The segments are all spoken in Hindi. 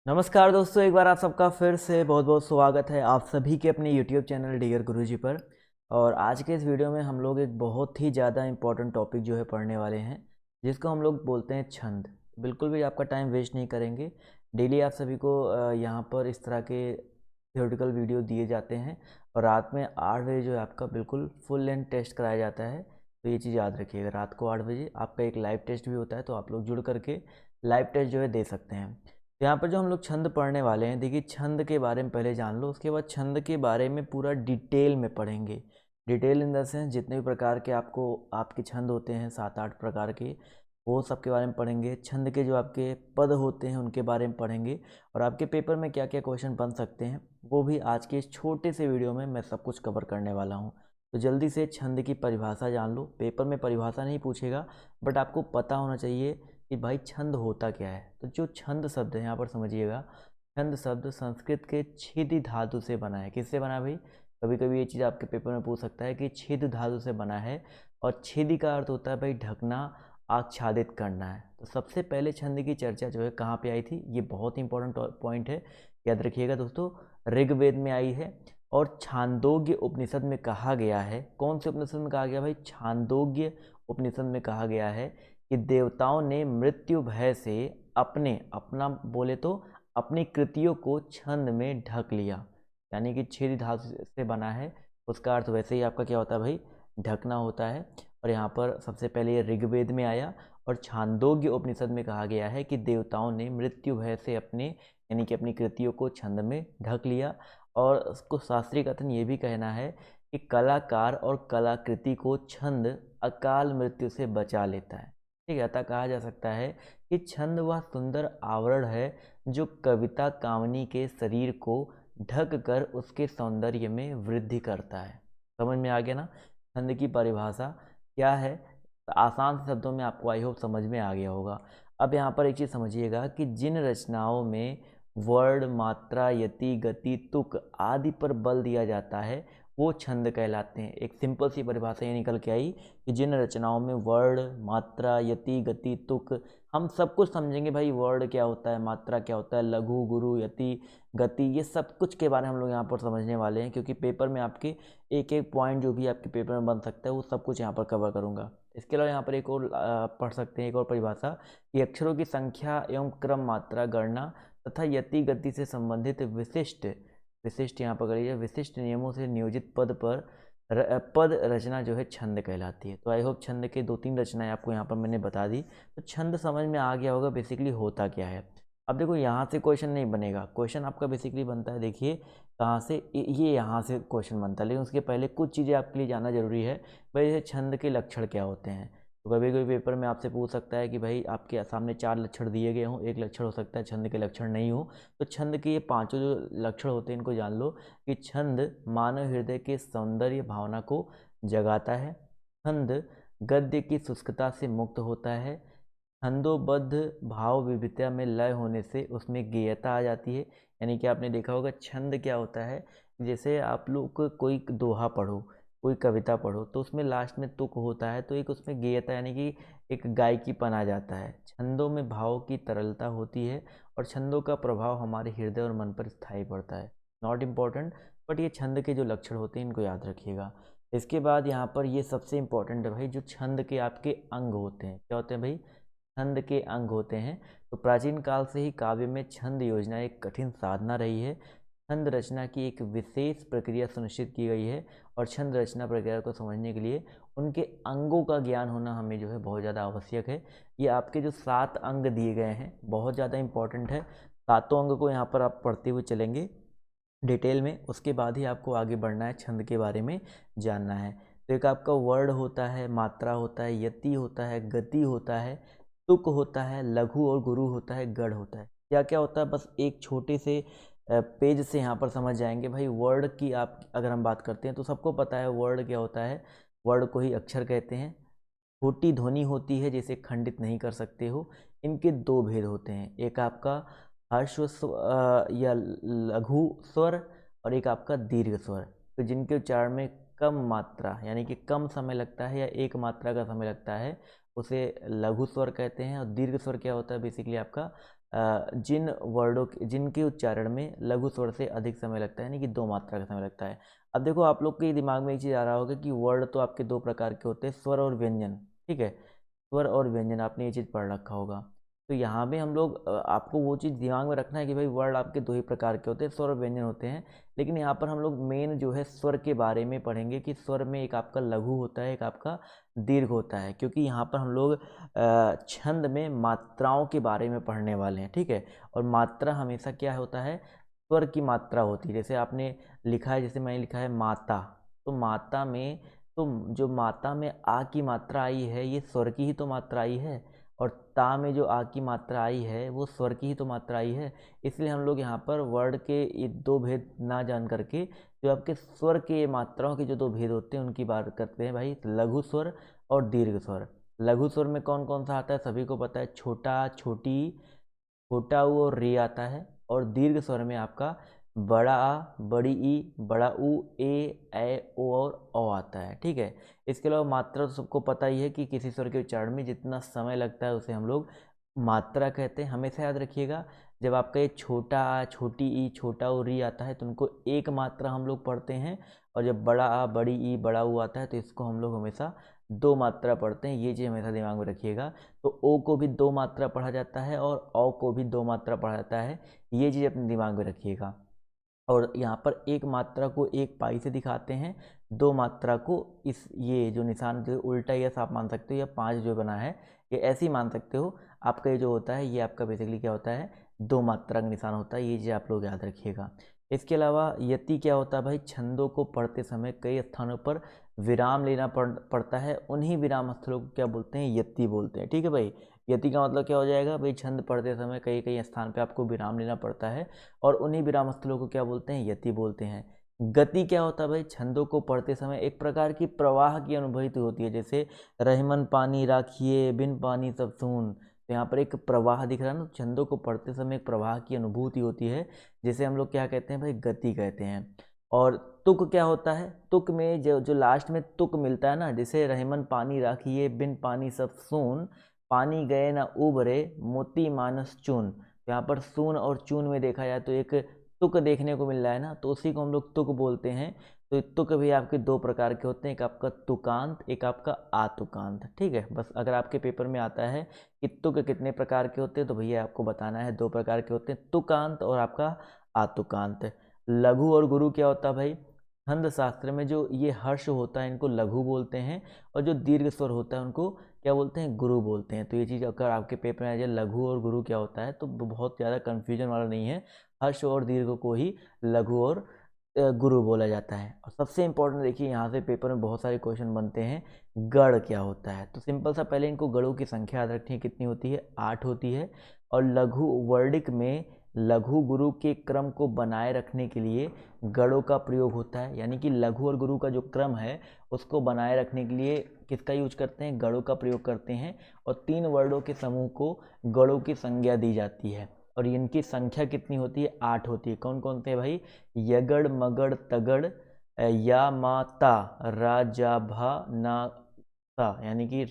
नमस्कार दोस्तों, एक बार आप सबका फिर से बहुत बहुत स्वागत है आप सभी के अपने YouTube चैनल डियर गुरुजी पर। और आज के इस वीडियो में हम लोग एक बहुत ही ज़्यादा इम्पोर्टेंट टॉपिक जो है पढ़ने वाले हैं, जिसको हम लोग बोलते हैं छंद। बिल्कुल भी आपका टाइम वेस्ट नहीं करेंगे। डेली आप सभी को यहाँ पर इस तरह के थियोरेटिकल वीडियो दिए जाते हैं और रात में 8 बजे जो है आपका बिल्कुल फुल लेंथ टेस्ट कराया जाता है। तो ये चीज़ याद रखिएगा, रात को 8 बजे आपका एक लाइव टेस्ट भी होता है, तो आप लोग जुड़ करके लाइव टेस्ट जो है दे सकते हैं। यहाँ पर जो हम लोग छंद पढ़ने वाले हैं, देखिए छंद के बारे में पहले जान लो, उसके बाद छंद के बारे में पूरा डिटेल में पढ़ेंगे। डिटेल इन द सेंस जितने भी प्रकार के आपको आपके छंद होते हैं 7-8 प्रकार के, वो सब के बारे में पढ़ेंगे। छंद के जो आपके पद होते हैं उनके बारे में पढ़ेंगे, और आपके पेपर में क्या क्या क्वेश्चन बन सकते हैं वो भी आज के इस छोटे से वीडियो में मैं सब कुछ कवर करने वाला हूँ। तो जल्दी से छंद की परिभाषा जान लो। पेपर में परिभाषा नहीं पूछेगा, बट आपको पता होना चाहिए कि भाई छंद होता क्या है। तो जो छंद शब्द है यहाँ पर समझिएगा, छंद शब्द संस्कृत के छेदी धातु से बना है। किससे बना है भाई? कभी कभी ये चीज़ आपके पेपर में पूछ सकता है कि छेद धातु से बना है, और छेदी का अर्थ होता है भाई ढकना, आच्छादित करना है। तो सबसे पहले छंद की चर्चा जो है कहाँ पे आई थी, ये बहुत इंपॉर्टेंट पॉइंट है, याद रखिएगा दोस्तों। ऋग्वेद में आई है, और छांदोग्य उपनिषद में कहा गया है। कौन से उपनिषद में कहा गया भाई? छांदोग्य उपनिषद में कहा गया है कि देवताओं ने मृत्यु भय से अपना बोले तो अपनी कृतियों को छंद में ढक लिया। यानी कि छेद धातु से बना है, उसका अर्थ वैसे ही आपका क्या होता है भाई? ढकना होता है। और यहाँ पर सबसे पहले ये ऋग्वेद में आया, और छांदोग्य उपनिषद में कहा गया है कि देवताओं ने मृत्यु भय से यानी कि अपनी कृतियों को छंद में ढक लिया। और उसको शास्त्रीय कथन ये भी कहना है कि कलाकार और कलाकृति को छंद अकाल मृत्यु से बचा लेता है। ठीक है, अतः कहा जा सकता है कि छंद वह सुंदर आवरण है जो कविता कामनी के शरीर को ढक कर उसके सौंदर्य में वृद्धि करता है। समझ में आ गया ना छंद की परिभाषा क्या है? आसान से शब्दों में आपको आई होप समझ में आ गया होगा। अब यहाँ पर एक चीज़ समझिएगा कि जिन रचनाओं में वर्ण, मात्रा, यति, गति, तुक आदि पर बल दिया जाता है वो छंद कहलाते हैं। एक सिंपल सी परिभाषा ये निकल के आई कि जिन रचनाओं में वर्ण, मात्रा, यति, गति, तुक, हम सब कुछ समझेंगे भाई। वर्ण क्या होता है, मात्रा क्या होता है, लघु, गुरु, यति, गति, ये सब कुछ के बारे में हम लोग यहाँ पर समझने वाले हैं, क्योंकि पेपर में आपके एक एक पॉइंट जो भी आपके पेपर में बन सकता है वो सब कुछ यहाँ पर कवर करूँगा। इसके अलावा यहाँ पर एक और पढ़ सकते हैं, एक और परिभाषा कि अक्षरों की संख्या एवं क्रम, मात्रा, गणना तथा यति गति से संबंधित विशिष्ट विशिष्ट यहाँ पर करिए विशिष्ट नियमों से नियोजित पद रचना जो है छंद कहलाती है। तो आई होप छंद के 2-3 रचनाएं आपको यहाँ पर मैंने बता दी, तो छंद समझ में आ गया होगा बेसिकली होता क्या है। अब देखो यहाँ से क्वेश्चन नहीं बनेगा, क्वेश्चन आपका बेसिकली बनता है, देखिए कहाँ से, ये यहाँ से क्वेश्चन बनता है। लेकिन उसके पहले कुछ चीज़ें आपके लिए जानना जरूरी है भाई, जैसे छंद के लक्षण क्या होते हैं। तो कभी कभी पेपर में आपसे पूछ सकता है कि भाई आपके सामने 4 लक्षण दिए गए हों, एक लक्षण हो सकता है छंद के लक्षण नहीं हो। तो छंद के ये 5 जो लक्षण होते हैं इनको जान लो कि छंद मानव हृदय के सौंदर्य भावना को जगाता है, छंद गद्य की शुष्कता से मुक्त होता है, छंदोबद्ध भाव विविधता में लय होने से उसमें गेयता आ जाती है। यानी कि आपने देखा होगा छंद क्या होता है, जैसे आप लोग कोई दोहा पढ़ो, कोई कविता पढ़ो, तो उसमें लास्ट में तुक होता है, तो एक उसमें गेयता यानी कि एक गायकीपन आ जाता है। छंदों में भाव की तरलता होती है, और छंदों का प्रभाव हमारे हृदय और मन पर स्थायी पड़ता है। नॉट इम्पॉर्टेंट, बट ये छंद के जो लक्षण होते हैं इनको याद रखिएगा। इसके बाद यहाँ पर ये सबसे इम्पोर्टेंट है भाई, जो छंद के आपके अंग होते हैं, क्या होते हैं भाई? छंद के अंग होते हैं। तो प्राचीन काल से ही काव्य में छंद योजना एक कठिन साधना रही है। छंद रचना की एक विशेष प्रक्रिया सुनिश्चित की गई है, और छंद रचना प्रक्रिया को समझने के लिए उनके अंगों का ज्ञान होना हमें जो है बहुत ज़्यादा आवश्यक है। ये आपके जो 7 अंग दिए गए हैं बहुत ज़्यादा इंपॉर्टेंट है। सातों अंग को यहाँ पर आप पढ़ते हुए चलेंगे डिटेल में, उसके बाद ही आपको आगे बढ़ना है, छंद के बारे में जानना है। तो एक आपका वर्ड होता है, मात्रा होता है, यति होता है, गति होता है, तुक होता है, लघु और गुरु होता है, गढ़ होता है। क्या क्या होता है बस एक छोटे से पेज से यहाँ पर समझ जाएंगे भाई। वर्ड की आप अगर हम बात करते हैं तो सबको पता है वर्ड क्या होता है। वर्ड को ही अक्षर कहते हैं। छोटी ध्वनि होती है जिसे खंडित नहीं कर सकते हो। इनके 2 भेद होते हैं, एक आपका या लघु स्वर, और एक आपका दीर्घ स्वर। तो जिनके उच्चारण में कम मात्रा यानी कि कम समय लगता है या एक मात्रा का समय लगता है उसे लघु स्वर कहते हैं। और दीर्घ स्वर क्या होता है बेसिकली आपका जिन वर्डों जिनके उच्चारण में लघु स्वर से अधिक समय लगता है, यानी कि 2 मात्रा का समय लगता है। अब देखो आप लोग के दिमाग में एक चीज़ आ रहा होगा कि वर्ड तो आपके 2 प्रकार के होते हैं, स्वर और व्यंजन, ठीक है। स्वर और व्यंजन आपने ये चीज़ पढ़ रखा होगा। तो यहाँ पे हम लोग आपको वो चीज़ दिमाग में रखना है कि भाई वर्ड आपके 2 ही प्रकार के होते हैं, स्वर और व्यंजन होते हैं। लेकिन यहाँ पर हम लोग मेन जो है स्वर के बारे में पढ़ेंगे कि स्वर में एक आपका लघु होता है, एक आपका दीर्घ होता है, क्योंकि यहाँ पर हम लोग छंद में मात्राओं के बारे में पढ़ने वाले हैं, ठीक है। और मात्रा हमेशा क्या होता है, स्वर की मात्रा होती है। जैसे आपने लिखा है, जैसे मैंने लिखा है माता, तो माता में तो जो माता में आ की मात्रा आई है ये स्वर की ही तो मात्रा आई है, और ता में जो आ की मात्रा आई है वो स्वर की ही तो मात्रा आई है। इसलिए हम लोग यहाँ पर वर्ड के ये 2 भेद ना जान करके जो आपके स्वर के मात्राओं के जो 2 भेद होते हैं उनकी बात करते हैं भाई, लघु स्वर और दीर्घ स्वर। लघु स्वर में कौन कौन सा आता है, सभी को पता है, छोटा, छोटी, छोटा ऊ और रे आता है। और दीर्घ स्वर में आपका बड़ा आ, बड़ी ई, बड़ा ऊ, ए ओ और औ आता है, ठीक है। इसके अलावा मात्रा तो सबको पता ही है कि किसी स्वर के उच्चारण में जितना समय लगता है उसे हम लोग मात्रा कहते हैं। हमेशा याद रखिएगा, जब आपका ये छोटा आ, छोटी ई, छोटा ऊ, री आता है तो उनको एक मात्रा हम लोग पढ़ते हैं, और जब बड़ा आ, बड़ी ई, बड़ा ऊ आता है तो इसको हम लोग हमेशा 2 मात्रा पढ़ते हैं। ये चीज़ हमेशा दिमाग में रखिएगा। तो ओ को भी 2 मात्रा पढ़ा जाता है और औ को भी 2 मात्रा पढ़ा जाता है, ये चीज़ अपने दिमाग में रखिएगा। और यहाँ पर एक मात्रा को एक पाई से दिखाते हैं, 2 मात्रा को इस ये जो निशान जो उल्टा या आप मान सकते हो, या 5 जो बना है ये ऐसे ही मान सकते हो। आपका ये जो होता है ये आपका बेसिकली क्या होता है, 2 मात्रा का निशान होता है, ये चीज़ आप लोग याद रखिएगा। इसके अलावा यति क्या होता है भाई, छंदों को पढ़ते समय कई स्थानों पर विराम लेना पड़ता है, उन्हीं विराम स्थलों को क्या बोलते हैं, यति बोलते हैं, ठीक है भाई। यति का मतलब क्या हो जाएगा भाई, छंद पढ़ते समय कई कई स्थान पे आपको विराम लेना पड़ता है, और उन्हीं विराम स्थलों को क्या बोलते हैं, यति बोलते हैं। गति क्या होता है भाई, छंदों को पढ़ते समय एक प्रकार की प्रवाह की अनुभूति होती है, जैसे रहीमन पानी राखिए बिन पानी सब सून। तो यहाँ पर एक प्रवाह दिख रहा है ना, छंदों को पढ़ते समय एक प्रवाह की अनुभूति होती है, जिसे हम लोग क्या कहते हैं भाई, गति कहते हैं। और तुक क्या होता है, तुक में जो लास्ट में तुक मिलता है ना, जैसे रहीमन पानी राखिए बिन पानी सब सून, पानी गए ना उबरे मोती मानस चून। यहाँ पर सून और चून में देखा जाए तो एक तुक देखने को मिल रहा है ना, तो उसी को हम लोग तुक बोलते हैं। तो तुक भी आपके 2 प्रकार के होते हैं, एक आपका तुकांत, एक आपका आतुकांत, ठीक है। बस अगर आपके पेपर में आता है कि तुक कितने प्रकार के होते हैं तो भैया आपको बताना है 2 प्रकार के होते हैं, तुकांत और आपका आतुकांत। लघु और गुरु क्या होता है भाई, छंद शास्त्र में जो ये हर्ष होता है इनको लघु बोलते हैं, और जो दीर्घ स्वर होता है उनको क्या बोलते हैं, गुरु बोलते हैं। तो ये चीज़ अगर आपके पेपर में आ जाए लघु और गुरु क्या होता है तो बहुत ज़्यादा कन्फ्यूजन वाला नहीं है, हर्ष और दीर्घ को ही लघु और गुरु बोला जाता है। और सबसे इंपॉर्टेंट देखिए, यहाँ से पेपर में बहुत सारे क्वेश्चन बनते हैं, गढ़ क्या होता है। तो सिंपल सा पहले इनको गढ़ों की संख्या याद रखनी है, कितनी होती है, 8 होती है। और लघु वर्णिक में लघु गुरु के क्रम को बनाए रखने के लिए गढ़ों का प्रयोग होता है, यानी कि लघु और गुरु का जो क्रम है उसको बनाए रखने के लिए किसका यूज करते हैं, गढ़ों का प्रयोग करते हैं। और 3 वर्णों के समूह को गढ़ों की संज्ञा दी जाती है, और इनकी संख्या कितनी होती है, 8 होती है। कौन कौन से भाई, यगड़ मगड़ तगड़, या माता राजा भा ना सा, यानी कि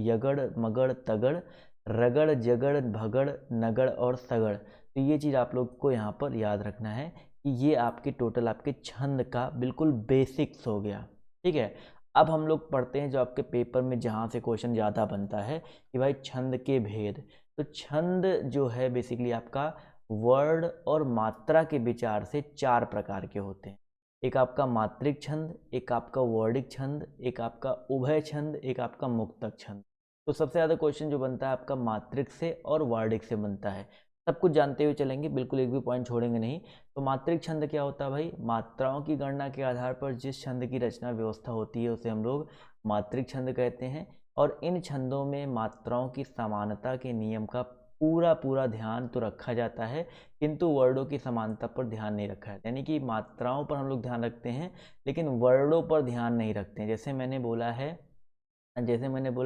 यगड़ मगड़ तगड़, रगड़ जगड़ भगड़ नगड़ और सगड़। तो ये चीज़ आप लोग को यहाँ पर याद रखना है कि ये आपके टोटल आपके छंद का बिल्कुल बेसिक्स हो गया, ठीक है। अब हम लोग पढ़ते हैं जो आपके पेपर में जहाँ से क्वेश्चन ज़्यादा बनता है कि भाई छंद के भेद। तो छंद जो है बेसिकली आपका वर्ड और मात्रा के विचार से 4 प्रकार के होते हैं। एक आपका मात्रिक छंद, एक आपका वर्डिक छंद, एक आपका उभय छंद, एक आपका मुक्तक छंद। तो सबसे ज़्यादा क्वेश्चन जो बनता है आपका मात्रिक से और वर्डिक से बनता है। सब कुछ जानते हुए चलेंगे, बिल्कुल एक भी पॉइंट छोड़ेंगे नहीं। तो मात्रिक छंद क्या होता है भाई, मात्राओं की गणना के आधार पर जिस छंद की रचना व्यवस्था होती है उसे हम लोग मात्रिक छंद कहते हैं। और इन छंदों में मात्राओं की समानता के नियम का पूरा ध्यान तो रखा जाता है, किंतु वर्णों की समानता पर ध्यान नहीं रखा जाता। यानी कि मात्राओं पर हम लोग ध्यान रखते हैं लेकिन वर्णों पर ध्यान नहीं रखते हैं। जैसे मैंने बोला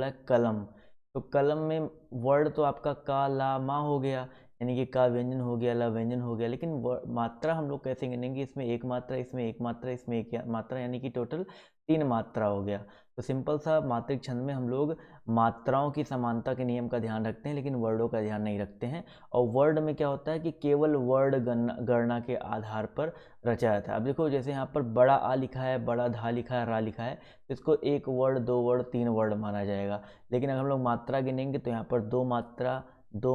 है कलम, तो कलम में वर्ड तो आपका का ला मा हो गया, यानी कि का व्यंजन हो गया, ला व्यंजन हो गया, लेकिन मात्रा हम लोग कैसे गिनेंगे, इसमें एक मात्रा, इसमें एक मात्रा, इसमें एक मात्रा, यानी कि टोटल 3 मात्रा हो गया। तो सिंपल सा मात्रिक छंद में हम लोग मात्राओं की समानता के नियम का ध्यान रखते हैं, लेकिन वर्डों का ध्यान नहीं रखते हैं। और वर्ड में क्या होता है कि केवल वर्ड गणना के आधार पर रचा जाता है। अब देखो जैसे यहाँ पर बड़ा आ लिखा है, बड़ा धा लिखा है, रा लिखा है, तो इसको एक वर्ड, दो वर्ड, तीन वर्ड माना जाएगा। लेकिन अगर हम लोग मात्रा गिनेंगे तो यहाँ पर दो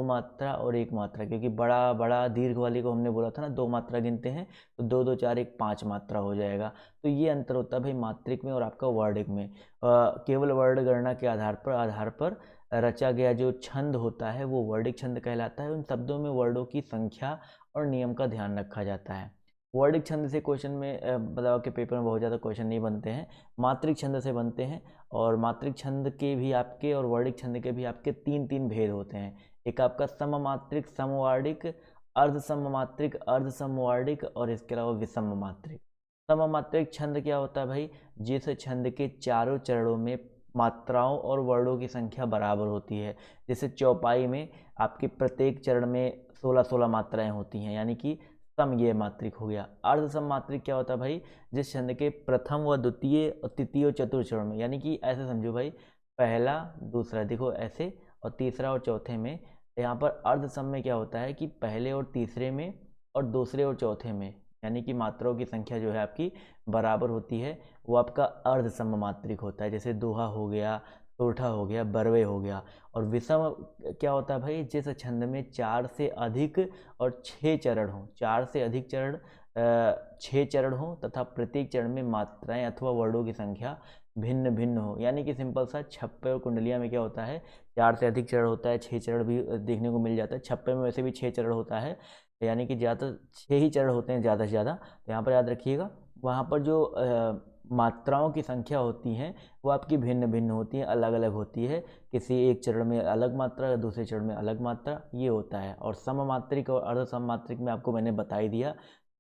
मात्रा और एक मात्रा, क्योंकि बड़ा बड़ा दीर्घ वाली को हमने बोला था ना दो मात्रा गिनते हैं, तो दो दो चार एक पाँच मात्रा हो जाएगा। तो ये अंतर होता है भाई मात्रिक में और आपका वर्डिक में। केवल वर्ण गणना के आधार पर रचा गया जो छंद होता है वो वर्डिक छंद कहलाता है। उन शब्दों में वर्डों की संख्या और नियम का ध्यान रखा जाता है। वर्डिक छंद से क्वेश्चन में मतलब आपके पेपर में बहुत ज़्यादा क्वेश्चन नहीं बनते हैं, मात्रिक छंद से बनते हैं। और मात्रिक छंद के भी आपके और वर्डिक छंद के भी आपके तीन तीन भेद होते हैं। एक आपका सममात्रिक, समवर्डिक, अर्ध सममात्रिक, अर्ध समवर्डिक, और इसके अलावा विषम मात्रिक। सममात्रिक छंद क्या होता है भाई? जिस छंद के चारों चरणों में मात्राओं और वर्णों की संख्या बराबर होती है। जैसे चौपाई में आपके प्रत्येक चरण में 16-16 मात्राएं होती हैं, यानी कि सम ये मात्रिक हो गया। अर्ध सम मात्रिक क्या होता है भाई? जिस छंद के प्रथम व द्वितीय और तृतीय और चतुर्थ चरण में, यानी कि ऐसे समझो भाई, पहला दूसरा, देखो ऐसे, और तीसरा और चौथे में। यहाँ पर अर्ध सम में क्या होता है कि पहले और तीसरे में और दूसरे और चौथे में, यानी कि मात्राओं की संख्या जो है आपकी बराबर होती है, वो आपका अर्ध सम मात्रिक होता है। जैसे दोहा हो गया, सोरठा हो गया, बरवे हो गया। और विषम क्या होता है भाई? जिस छंद में 4 से अधिक और 6 चरण हो, 4 से अधिक चरण, 6 चरण हो, तथा प्रत्येक चरण में मात्राएं अथवा वर्णों की संख्या भिन्न भिन्न हो। यानी कि सिंपल सा छप्पे और कुंडलिया में क्या होता है? 4 से अधिक चरण होता है, 6 चरण भी देखने को मिल जाता है। छप्पे में वैसे भी 6 चरण होता है, यानी कि ज़्यादा 6 ही चरण होते हैं ज़्यादा से ज़्यादा। तो यहाँ पर याद रखिएगा, वहाँ पर जो मात्राओं की संख्या होती हैं वो आपकी भिन्न भिन्न होती हैं, अलग अलग होती है। किसी एक चरण में अलग मात्रा, दूसरे चरण में अलग मात्रा, ये होता है। और सममात्रिक और अर्ध सममात्रिक में आपको मैंने बता ही दिया।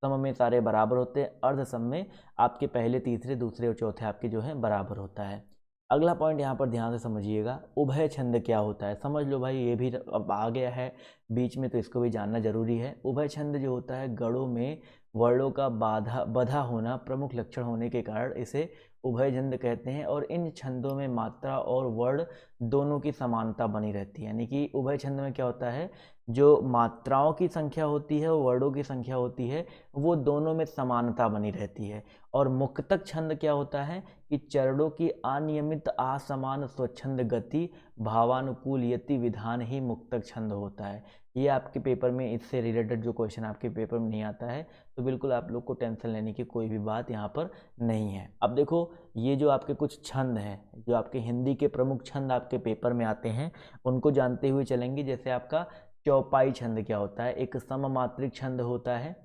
सम में सारे बराबर होते हैं, अर्ध सम में आपके पहले, तीसरे, दूसरे और चौथे आपके जो है बराबर होता है। अगला पॉइंट यहाँ पर ध्यान से समझिएगा, उभय छंद क्या होता है? समझ लो भाई, ये भी अब आ गया है बीच में, तो इसको भी जानना जरूरी है। उभय छंद जो होता है, गणों में वर्णों का बधा होना प्रमुख लक्षण होने के कारण इसे उभय छंद कहते हैं। और इन छंदों में मात्रा और वर्ण दोनों की समानता बनी रहती है। यानी कि उभय छंद में क्या होता है, जो मात्राओं की संख्या होती है और वर्णों की संख्या होती है, वो दोनों में समानता बनी रहती है। और मुक्तक छंद क्या होता है कि चरणों की अनियमित, असमान, स्वच्छंद गति, भावानुकूल यति विधान ही मुक्तक छंद होता है। ये आपके पेपर में इससे रिलेटेड जो क्वेश्चन आपके पेपर में नहीं आता है, तो बिल्कुल आप लोग को टेंशन लेने की कोई भी बात यहाँ पर नहीं है। अब देखो, ये जो आपके कुछ छंद हैं, जो आपके हिंदी के प्रमुख छंद आपके पेपर में आते हैं, उनको जानते हुए चलेंगे। जैसे आपका चौपाई छंद क्या होता है? एक सममात्रिक छंद होता है,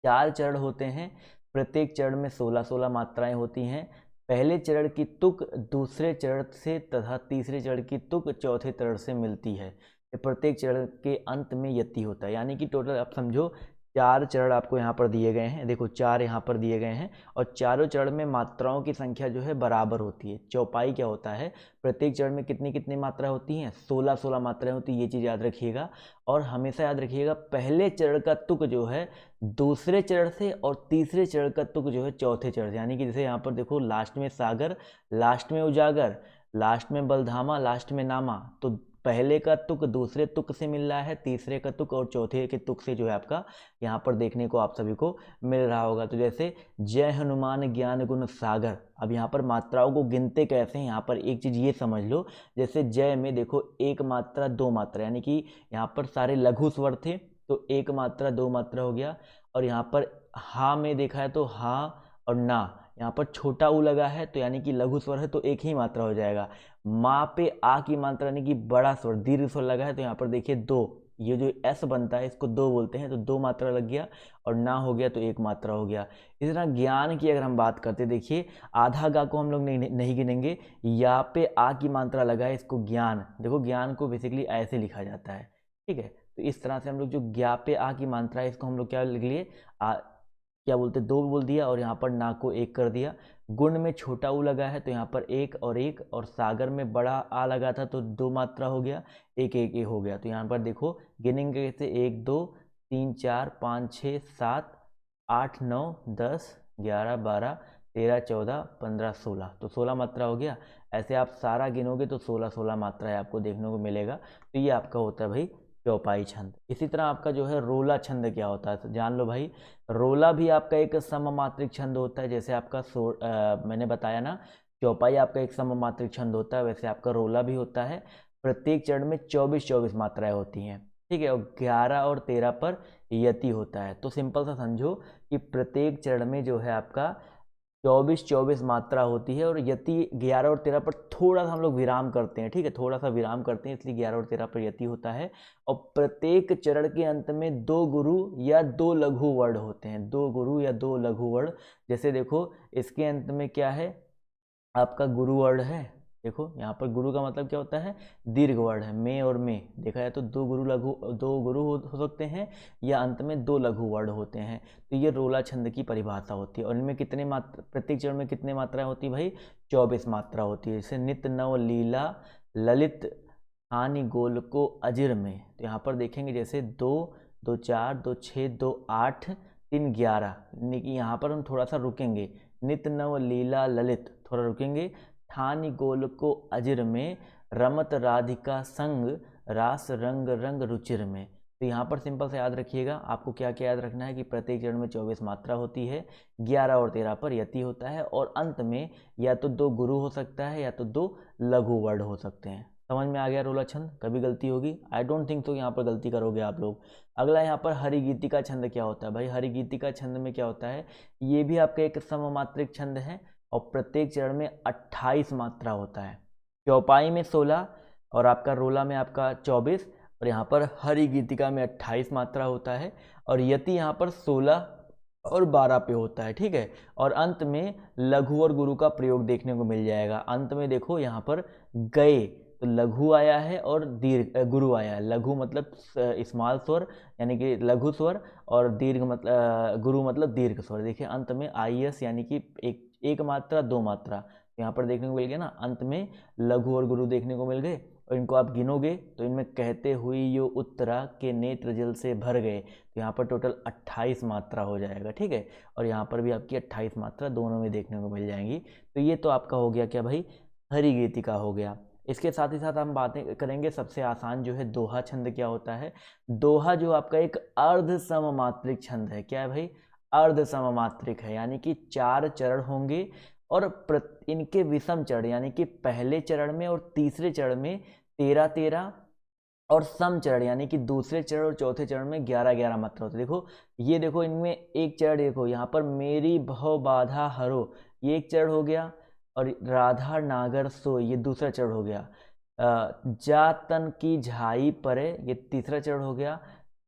4 चरण होते हैं, प्रत्येक चरण में 16-16 मात्राएं होती हैं। पहले चरण की तुक दूसरे चरण से तथा तीसरे चरण की तुक चौथे चरण से मिलती है। प्रत्येक चरण के अंत में यति होता है। यानी कि टोटल आप समझो 4 चरण आपको यहाँ पर दिए गए हैं, देखो 4 यहाँ पर दिए गए हैं, और चारों चरण में मात्राओं की संख्या जो है बराबर होती है। चौपाई क्या होता है? प्रत्येक चरण में कितनी कितनी मात्रा होती हैं? 16-16 मात्राएं होती है, ये चीज़ याद रखिएगा। और हमेशा याद रखिएगा, पहले चरण का तुक जो है दूसरे चरण से, और तीसरे चरण का तुक जो है चौथे चरण से। यानी कि जैसे यहाँ पर देखो, लास्ट में सागर, लास्ट में उजागर, लास्ट में बलधामा, लास्ट में नामा, तो पहले का तुक दूसरे तुक से मिल रहा है, तीसरे का तुक और चौथे के तुक से जो है आपका यहाँ पर देखने को आप सभी को मिल रहा होगा। तो जैसे जय हनुमान ज्ञान गुण सागर, अब यहाँ पर मात्राओं को गिनते कैसे हैं? यहाँ पर एक चीज़ ये समझ लो, जैसे जय में देखो एक मात्रा, दो मात्रा, यानी कि यहाँ पर सारे लघु स्वर थे, तो एक मात्रा दो मात्रा हो गया। और यहाँ पर हा में देखा है तो हा और ना, यहाँ पर छोटा ऊ लगा है, तो यानी कि लघु स्वर है, तो एक ही मात्रा हो जाएगा। माँ पे आ की मात्रा यानी कि बड़ा स्वर, दीर्घ स्वर लगा है, तो यहाँ पर देखिए दो, ये जो एस बनता है इसको दो बोलते हैं, तो दो मात्रा लग गया। और ना हो गया तो एक मात्रा हो गया। इस तरह ज्ञान की अगर हम बात करते, देखिए आधा गा को हम लोग नहीं गिनेंगे, या पे आ की मात्रा लगा है, इसको ज्ञान, देखो ज्ञान को बेसिकली ऐसे लिखा जाता है, ठीक है। तो इस तरह से हम लोग जो ज्ञा पे आ की मात्रा है, इसको हम लोग क्या लिख लिए, क्या बोलते, दो बोल दिया, और यहाँ पर ना को एक कर दिया। गुण में छोटा ऊ लगा है, तो यहाँ पर एक और एक, और सागर में बड़ा आ लगा था, तो दो मात्रा हो गया, एक एक एक हो गया। तो यहाँ पर देखो गिनेंगे कैसे, 1 2 3 4 5 6 7 8 9 10 11 12 13 14 15 16, तो 16 मात्रा हो गया। ऐसे आप सारा गिनोगे तो 16 16 मात्राएं आपको देखने को मिलेगा। तो ये आपका होता है भाई चौपाई छंद। इसी तरह आपका जो है रोला छंद क्या होता है, तो जान लो भाई। रोला भी आपका एक सममात्रिक छंद होता है। जैसे आपका मैंने बताया ना, चौपाई आपका एक सममात्रिक छंद होता है, वैसे आपका रोला भी होता है। प्रत्येक चरण में 24 24 मात्राएं होती हैं, ठीक है। और 11 और 13 पर यति होता है। तो सिंपल सा समझो कि प्रत्येक चरण में जो है आपका 24 24 मात्रा होती है, और यति 11 और 13 पर थोड़ा सा हम लोग विराम करते हैं, ठीक है, थोड़ा सा विराम करते हैं, इसलिए 11 और 13 पर यति होता है। और प्रत्येक चरण के अंत में 2 गुरु या 2 लघु वर्ण होते हैं, 2 गुरु या 2 लघु वर्ण। जैसे देखो इसके अंत में क्या है, आपका गुरु वर्ण है। देखो यहाँ पर गुरु का मतलब क्या होता है, दीर्घ वर्ण है। में और में देखा जाए तो 2 गुरु लघु 2 गुरु हो सकते हैं, या अंत में 2 लघु वर्ण होते हैं। तो ये रोला छंद की परिभाषा होती है। और इनमें कितने मात्रा, प्रत्येक चरण में कितने मात्राएं होती है भाई, 24 मात्रा होती है। जैसे नित्य नव लीला ललित हानि गोल को अजिर में, तो यहाँ पर देखेंगे जैसे 2 2 4 2 6 2 8 3 11, यहाँ पर हम थोड़ा सा रुकेंगे। नित्य नव लीला ललित, थोड़ा रुकेंगे। ठानी गोल को अजिर में, रमत राधिका संग रास रंग रंग रुचिर में। तो यहाँ पर सिंपल से याद रखिएगा, आपको क्या क्या याद रखना है कि प्रत्येक चरण में 24 मात्रा होती है, 11 और 13 पर यति होता है, और अंत में या तो 2 गुरु हो सकता है या तो 2 लघु वर्ण हो सकते हैं। समझ में आ गया रोला छंद? कभी गलती होगी? आई डोंट थिंक तो यहाँ पर गलती करोगे आप लोग। अगला यहाँ पर हरिगीतिका छंद क्या होता है भाई। हरिगीतिका छंद में क्या होता है, ये भी आपका एक सममात्रिक छंद है, और प्रत्येक चरण में 28 मात्रा होता है। चौपाई में 16 और आपका रोला में आपका 24, और यहाँ पर हरिगीतिका में 28 मात्रा होता है, और यति यहाँ पर 16 और 12 पे होता है, ठीक है। और अंत में लघु और गुरु का प्रयोग देखने को मिल जाएगा। अंत में देखो यहाँ पर गए, तो लघु आया है और दीर्घ गुरु आया है। लघु मतलब स्मॉल स्वर यानी कि लघु स्वर, और दीर्घ मतलब गुरु मतलब दीर्घ स्वर। देखिए अंत में IS यानी कि एक मात्रा 2 मात्रा यहाँ पर देखने को मिल गया ना। अंत में लघु और गुरु देखने को मिल गए, और इनको आप गिनोगे तो इनमें कहते हुए यो उत्तरा के नेत्र जल से भर गए, तो यहाँ पर टोटल 28 मात्रा हो जाएगा, ठीक है। और यहाँ पर भी आपकी 28 मात्रा दोनों में देखने को मिल जाएंगी। तो ये तो आपका हो गया क्या भाई, हरिगीतिका हो गया। इसके साथ ही साथ हम बातें करेंगे सबसे आसान जो है दोहा छंद क्या होता है। दोहा जो आपका एक अर्ध सममात्रिक छंद है। क्या है भाई, अर्ध सममात्रिक है, यानी कि 4 चरण होंगे, और इनके विषम चरण यानी कि पहले चरण में और तीसरे चरण में 13 13, और सम चरण यानी कि दूसरे चरण और चौथे चरण में 11 11 मात्रा होती है। देखो ये देखो इनमें एक चरण, देखो यहाँ पर मेरी भव बाधा हरो, ये एक चरण हो गया, और राधा नागर सो ये दूसरा चरण हो गया। जा तन की झाई परे ये तीसरा चरण हो गया।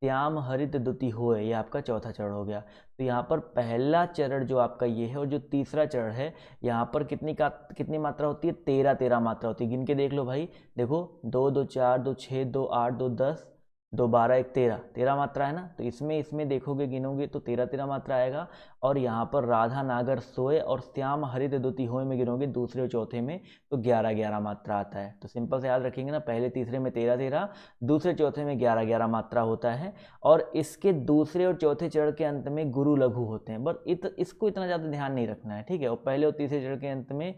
श्याम हरित दुति होए ये आपका चौथा चरण हो गया। तो यहाँ पर पहला चरण जो आपका ये है, और जो तीसरा चरण है यहाँ पर कितनी मात्रा होती है, 13 13 मात्रा होती है। गिन के देख लो भाई, देखो 2 2 4 2 6 2 8 2 10 2 12 1 13 13 मात्रा है ना। तो इसमें देखोगे गिनोगे तो 13 13 मात्रा आएगा। और यहाँ पर राधा नागर सोए और श्याम हरित दुति होए में गिनोगे दूसरे और चौथे में तो 11 11 मात्रा आता है। तो सिंपल से याद रखेंगे ना, पहले तीसरे में 13 13, दूसरे चौथे में 11 11 मात्रा होता है। और इसके दूसरे और चौथे चरण के अंत में गुरु लघु होते हैं, बस इसको इतना ज़्यादा ध्यान नहीं रखना है, ठीक है। और पहले और तीसरे चरण के अंत में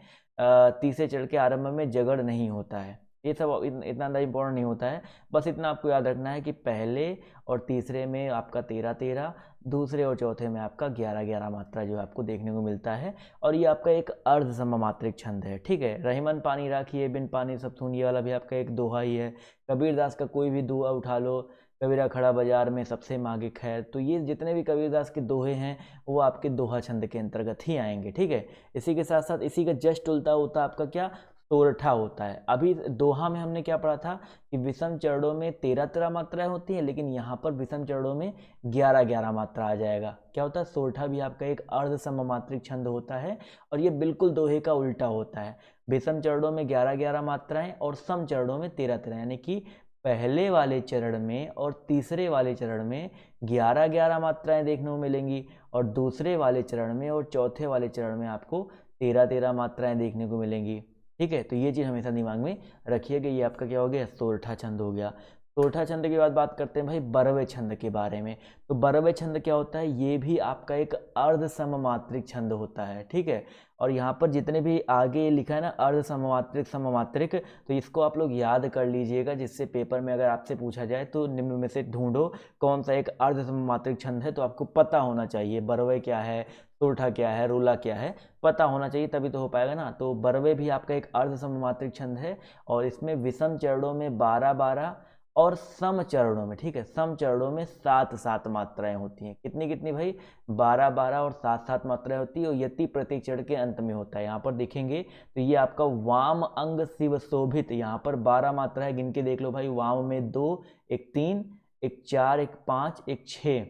तीसरे चरण के आरंभ में जगड़ नहीं होता है। ये सब इतना ज़्यादा इंपॉर्टेंट नहीं होता है, बस इतना आपको याद रखना है कि पहले और तीसरे में आपका 13 13, दूसरे और चौथे में आपका 11 11 मात्रा जो आपको देखने को मिलता है। और ये आपका एक अर्ध सममात्रिक छंद है, ठीक है। रहीमन पानी राखिए बिन पानी सब सून, ये वाला भी आपका एक दोहा ही है। कबीरदास का कोई भी दोहा उठा लो, कबीरा खड़ा बाजार में सबसे मांगे खैर, तो ये जितने भी कबीरदास के दोहे हैं वो आपके दोहा छंद के अंतर्गत ही आएंगे, ठीक है। इसी के साथ साथ इसी का जस्ट उल्टा होता आपका क्या, सोरठा होता है। अभी दोहा में हमने क्या पढ़ा था कि विषम चरणों में 13 13 मात्राएं होती हैं, लेकिन यहाँ पर विषम चरणों में 11 11 मात्रा आ जाएगा। क्या होता है, सोरठा भी आपका एक अर्ध सममात्रिक छंद होता है, और ये बिल्कुल दोहे का उल्टा होता है। विषम चरणों में 11 11 मात्राएं और सम चरणों में 13 13, यानी कि पहले वाले चरण में और तीसरे वाले चरण में 11 11 मात्राएं देखने को मिलेंगी, और दूसरे वाले चरण में और चौथे वाले चरण में आपको 13 13 मात्राएं देखने को मिलेंगी, ठीक है। तो ये चीज़ हमेशा दिमाग में रखिएगा। ये आपका क्या हो गया, सोरठा छंद हो गया। सोरठा छंद के बाद बात करते हैं भाई बरवे छंद के बारे में। तो बरवे छंद क्या होता है, ये भी आपका एक अर्ध सममात्रिक छंद होता है, ठीक है। और यहाँ पर जितने भी आगे लिखा है ना अर्ध सममात्रिक सममात्रिक, तो इसको आप लोग याद कर लीजिएगा, जिससे पेपर में अगर आपसे पूछा जाए तो निम्न में से ढूंढो कौन सा एक अर्ध सममात्रिक छंद है, तो आपको पता होना चाहिए बरवे क्या है, सोरठा क्या है, रोला क्या है, पता होना चाहिए, तभी तो हो पाएगा ना। तो बरवे भी आपका एक अर्ध सममात्रिक छंद है और इसमें विषम चरणों में 12-12 और सम चरणों में, ठीक है, सम चरणों में 7-7 मात्राएं होती हैं। कितनी कितनी भाई, 12-12 और 7-7 मात्राएं होती है और यति प्रत्येक चरण के अंत में होता है। यहाँ पर देखेंगे तो ये आपका वाम अंग शिव शोभित, यहाँ पर 12 मात्राएं गिन के देख लो भाई, वाम में 2, एक 3, एक 4, एक 5, एक 6,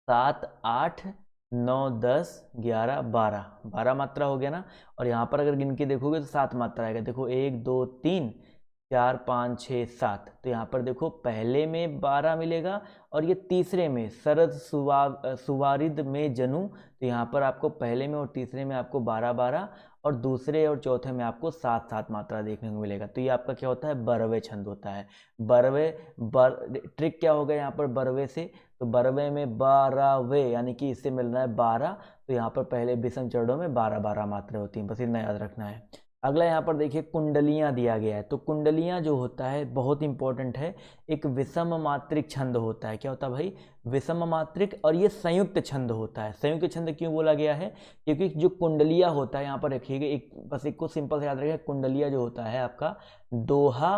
7, 8, 9, 10, 11, 12 मात्रा हो गया ना। और यहाँ पर अगर गिन के देखोगे तो 7 मात्रा आएगा, देखो 1, 2, 3, 4, 5, 6, 7। तो यहाँ पर देखो पहले में 12 मिलेगा और ये तीसरे में शरद सुवारिद में जनु, तो यहाँ पर आपको पहले में और तीसरे में आपको 12-12 और दूसरे और चौथे में आपको 7-7 मात्रा देखने को मिलेगा। तो ये आपका क्या होता है, बरवे छंद होता है। बरवे ट्रिक क्या होगा यहाँ पर बरवे से, तो बरवे में बारहवे यानी कि इससे मिल रहा है 12, तो यहाँ पर पहले विषम चरणों में 12-12 मात्रा होती हैं, बस इतना याद रखना है। अगला यहाँ पर देखिए कुंडलियाँ दिया गया है। तो कुंडलियाँ जो होता है बहुत इंपॉर्टेंट है, एक विषम मात्रिक छंद होता है। क्या होता है भाई, विषम मात्रिक, और ये संयुक्त छंद होता है। संयुक्त छंद क्यों बोला गया है, क्योंकि जो कुंडलिया होता है, यहाँ पर रखिएगा एक, बस एक को सिंपल से याद रखिएगा, कुंडलिया जो होता है आपका दोहा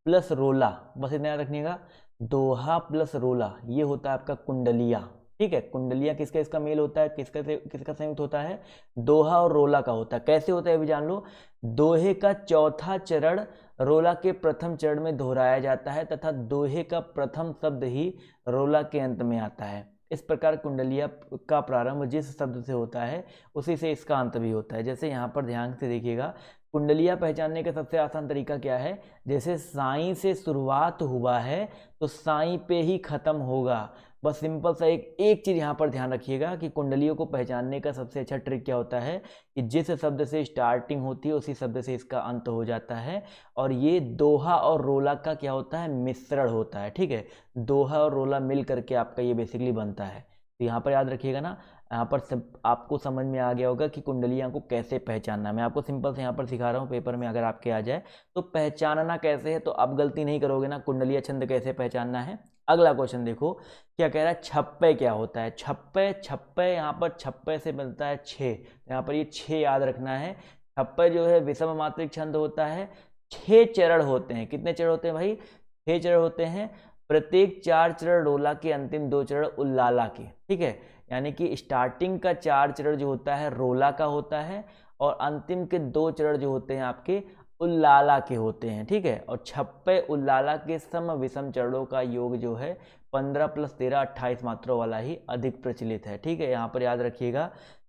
प्लस रोला, बस इतना याद रखिएगा, दोहा प्लस रोला, ये होता है आपका कुंडलिया, ठीक है। कुंडलिया किसका इसका मेल होता है, किसका संयुक्त होता है, दोहा और रोला का होता है। कैसे होता है अभी जान लो, दोहे का चौथा चरण रोला के प्रथम चरण में दोहराया जाता है तथा दोहे का प्रथम शब्द ही रोला के अंत में आता है। इस प्रकार कुंडलिया का प्रारंभ जिस शब्द से होता है उसी से इसका अंत भी होता है। जैसे यहाँ पर ध्यान से देखिएगा, कुंडलिया पहचानने का सबसे आसान तरीका क्या है, जैसे साईं से शुरुआत हुआ है तो साईं पे ही खत्म होगा। बस सिंपल सा एक चीज़ यहाँ पर ध्यान रखिएगा कि कुंडलियों को पहचानने का सबसे अच्छा ट्रिक क्या होता है कि जिस शब्द से स्टार्टिंग होती है उसी शब्द से इसका अंत हो जाता है। और ये दोहा और रोला का क्या होता है, मिश्रण होता है, ठीक है। दोहा और रोला मिल करके आपका ये बेसिकली बनता है। तो यहाँ पर याद रखिएगा ना, यहाँ पर सब आपको समझ में आ गया होगा कि कुंडलियाँ को कैसे पहचानना है। मैं आपको सिंपल से यहाँ पर सिखा रहा हूँ, पेपर में अगर आपके आ जाए तो पहचानना कैसे है, तो आप गलती नहीं करोगे ना, कुंडलिया छंद कैसे पहचानना है। अगला क्वेश्चन देखो क्या कह रहा है, छप्पे क्या होता है। छप्पे यहाँ पर छप्पे से मिलता है 6, यहाँ पर ये 6 याद रखना है। छप्पे जो है विषम मात्रिक छंद होता है, 6 चरण होते हैं। कितने चरण होते हैं भाई, 6 चरण होते हैं। प्रत्येक 4 चरण रोला के, अंतिम 2 चरण उल्लाला के, ठीक है। यानी कि स्टार्टिंग का 4 चरण जो होता है रोला का होता है और अंतिम के 2 चरण जो होते हैं आपके उल्लाला के होते हैं, ठीक है। और छप्पे उल्लाला के सम विषम चरणों का योग जो है 15 + 13 28 मात्रों वाला ही अधिक प्रचलित है, ठीक है। यहाँ पर याद रखिएगा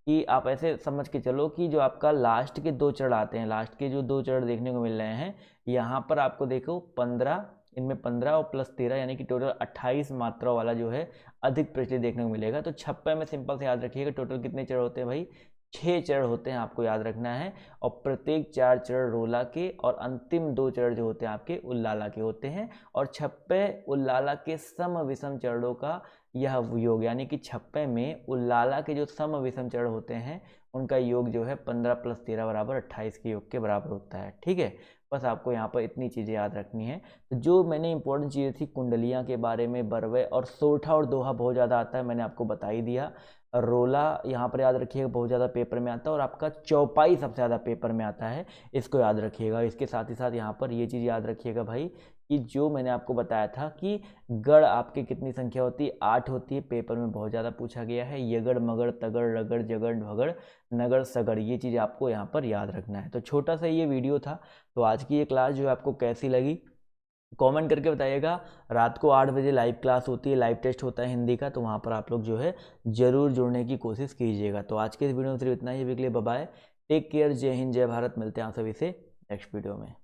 कि आप ऐसे समझ के चलो कि जो आपका लास्ट के 2 चरण आते हैं, लास्ट के जो 2 चरण देखने को मिल रहे हैं, यहाँ पर आपको देखो 15, इनमें 15 और प्लस 13 यानी कि टोटल 28 मात्रा वाला जो है अधिक प्रचलित देखने को मिलेगा। तो छप्पे में सिंपल से याद रखिएगा टोटल कितने चरण होते हैं भाई, 6 चरण होते हैं, आपको याद रखना है। और प्रत्येक 4 चरण रोला के और अंतिम 2 चरण जो होते हैं आपके उल्लाला के होते हैं। और छप्पे उल्लाला के सम विषम चरणों का यह योग, यानी कि छप्पे में उल्लाला के जो सम विषम चरण होते हैं उनका योग जो है 15 + 13 = 28 के योग के बराबर होता है, ठीक है। बस आपको यहाँ पर इतनी चीज़ें याद रखनी है। तो जो मैंने इंपॉर्टेंट चीज़ें थी कुंडलियाँ के बारे में, बरवे और सोरठा और दोहा बहुत ज़्यादा आता है, मैंने आपको बता ही दिया। रोला यहाँ पर याद रखिएगा बहुत ज़्यादा पेपर में आता है, और आपका चौपाई सबसे ज़्यादा पेपर में आता है, इसको याद रखिएगा। इसके साथ ही साथ यहाँ पर ये चीज़ याद रखिएगा भाई कि जो मैंने आपको बताया था कि गढ़ आपकी कितनी संख्या होती है, 8 होती है, पेपर में बहुत ज़्यादा पूछा गया है। यगड़ मगड़ तगड़ रगड़ जगड़ भगड़ नगड़ सगड़, ये चीज़ आपको यहाँ पर याद रखना है। तो छोटा सा ये वीडियो था। तो आज की ये क्लास जो है आपको कैसी लगी कमेंट करके बताइएगा। रात को 8 बजे लाइव क्लास होती है, लाइव टेस्ट होता है हिंदी का, तो वहाँ पर आप लोग जो है ज़रूर जुड़ने की कोशिश कीजिएगा। तो आज के इस वीडियो में सिर्फ इतना ही। बाय बाय, टेक केयर, जय हिंद, जय भारत। मिलते हैं आप सभी से नेक्स्ट वीडियो में।